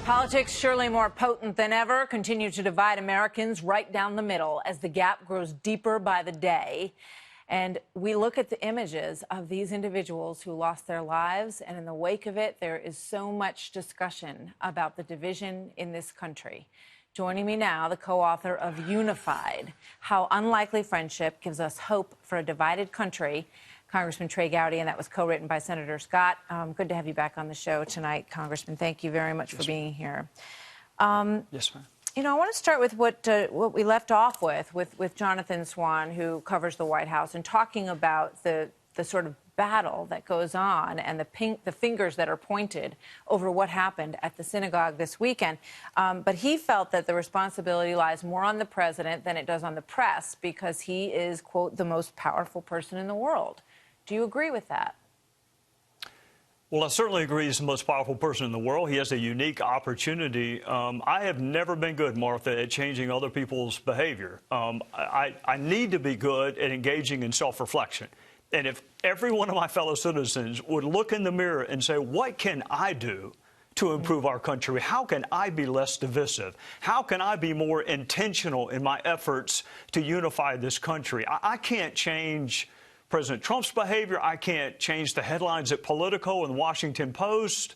Politics, surely more potent than ever, continue to divide Americans right down the middle as the gap grows deeper by the day. And we look at the images of these individuals who lost their lives, and in the wake of it, there is so much discussion about the division in this country. Joining me now, the co-author of Unified, How Unlikely Friendship Gives Us Hope for a Divided Country, Congressman Trey Gowdy, and that was co-written by Senator Scott. Good to have you back on the show tonight, Congressman. Thank you very much for being here. Yes, ma'am. You know, I want to start with what we left off with Jonathan Swan, who covers the White House, and talking about the sort of battle that goes on and the fingers that are pointed over what happened at the synagogue this weekend. But he felt that the responsibility lies more on the president than it does on the press because he is, quote, the most powerful person in the world. Do you agree with that? Well, I certainly agree he's the most powerful person in the world. He has a unique opportunity. I have never been good, Martha, at changing other people's behavior. I need to be good at engaging in self-reflection. And if every one of my fellow citizens would look in the mirror and say, what can I do to improve our country? How can I be less divisive? How can I be more intentional in my efforts to unify this country? I can't change President Trump's behavior. I can't change the headlines at Politico and the Washington Post.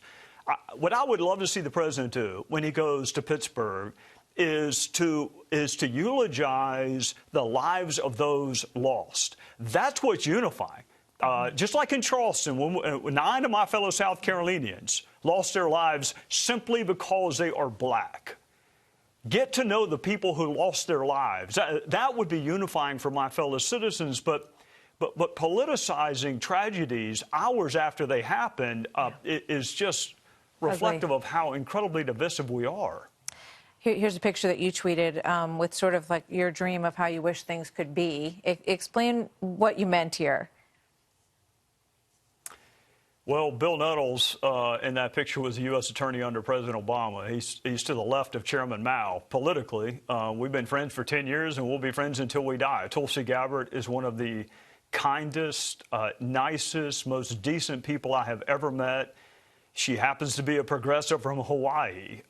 What I would love to see the president do when he goes to Pittsburgh is to eulogize the lives of those lost. That's what's unifying. Just like in Charleston, when 9 of my fellow South Carolinians lost their lives simply because they are black. Get to know the people who lost their lives. That would be unifying for my fellow citizens. But politicizing tragedies hours after they happened is just reflective of how incredibly divisive we are. Here's a picture that you tweeted with sort of like your dream of how you wish things could be. Explain what you meant here. Well, Bill Nettles in that picture was the U.S. attorney under President Obama. He's to the left of Chairman Mao politically. We've been friends for 10 years, and we'll be friends until we die. Tulsi Gabbard is one of the kindest, nicest, most decent people I have ever met. She happens to be a progressive from Hawaii.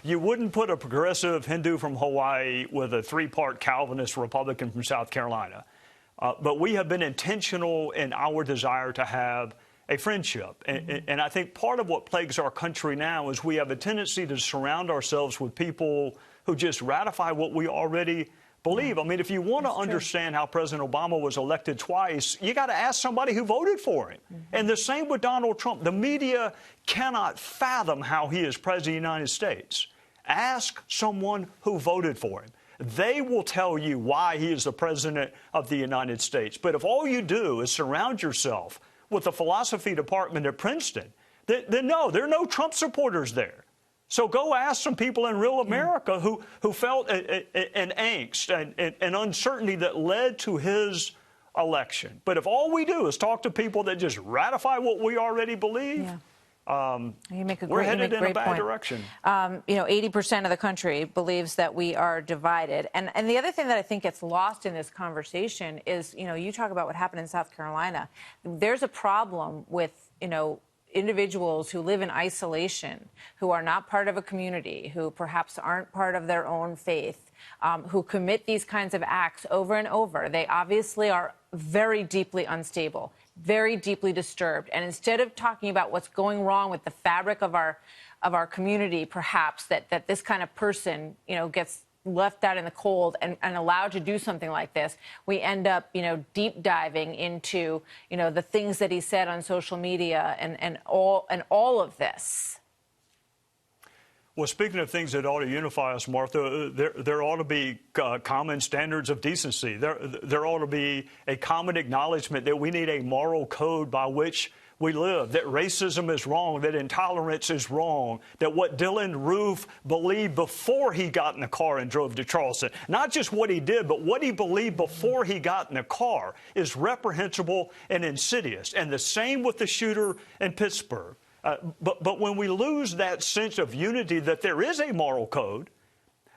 You wouldn't put a progressive Hindu from Hawaii with a 3-part Calvinist Republican from South Carolina. But we have been intentional in our desire to have a friendship. And I think part of what plagues our country now is we have a tendency to surround ourselves with people who just ratify what we already believe. I mean, if you want to understand how President Obama was elected twice, you got to ask somebody who voted for him. And the same with Donald Trump. The media cannot fathom how he is president of the United States. Ask someone who voted for him. They will tell you why he is the president of the United States. But if all you do is surround yourself with the philosophy department at Princeton, then no, there are no Trump supporters there. So go ask some people in real America who felt an angst and uncertainty that led to his election. But if all we do is talk to people that just ratify what we already believe, we're headed in a bad direction. You know, 80% of the country believes that we are divided. And the other thing that I think gets lost in this conversation is, you know, you talk about what happened in South Carolina. There's a problem with, you know, individuals who live in isolation, who are not part of a community, who perhaps aren't part of their own faith, who commit these kinds of acts over and over. They obviously are very deeply unstable, very deeply disturbed. And instead of talking about what's going wrong with the fabric of our community, perhaps that this kind of person, you know, gets left out in the cold and allowed to do something like this, we end up, you know, deep diving into, you know, the things that he said on social media and all of this. Well, speaking of things that ought to unify us, Martha, there ought to be common standards of decency. There ought to be a common acknowledgement that we need a moral code by which we live, that racism is wrong, that intolerance is wrong, that what Dylan Roof believed before he got in the car and drove to Charleston, not just what he did, but what he believed before he got in the car is reprehensible and insidious. And the same with the shooter in Pittsburgh. But when we lose that sense of unity, that there is a moral code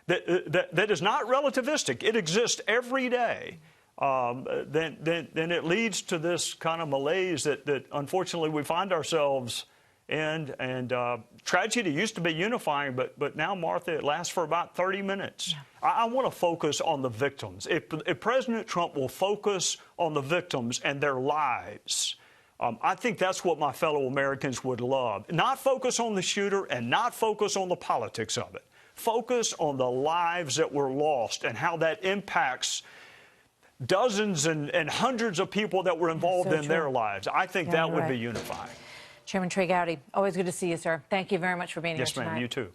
that is not relativistic, it exists every day, then it leads to this kind of malaise that unfortunately we find ourselves And tragedy used to be unifying, but now, Martha, it lasts for about 30 minutes. Yeah. I want to focus on the victims. If President Trump will focus on the victims and their lives, I think that's what my fellow Americans would love. Not focus on the shooter and not focus on the politics of it. Focus on the lives that were lost and how that impacts dozens and hundreds of people that were involved in their lives. I think that would be unifying. Chairman Trey Gowdy, always good to see you, sir. Thank you very much for being here tonight. Yes, ma'am. You too.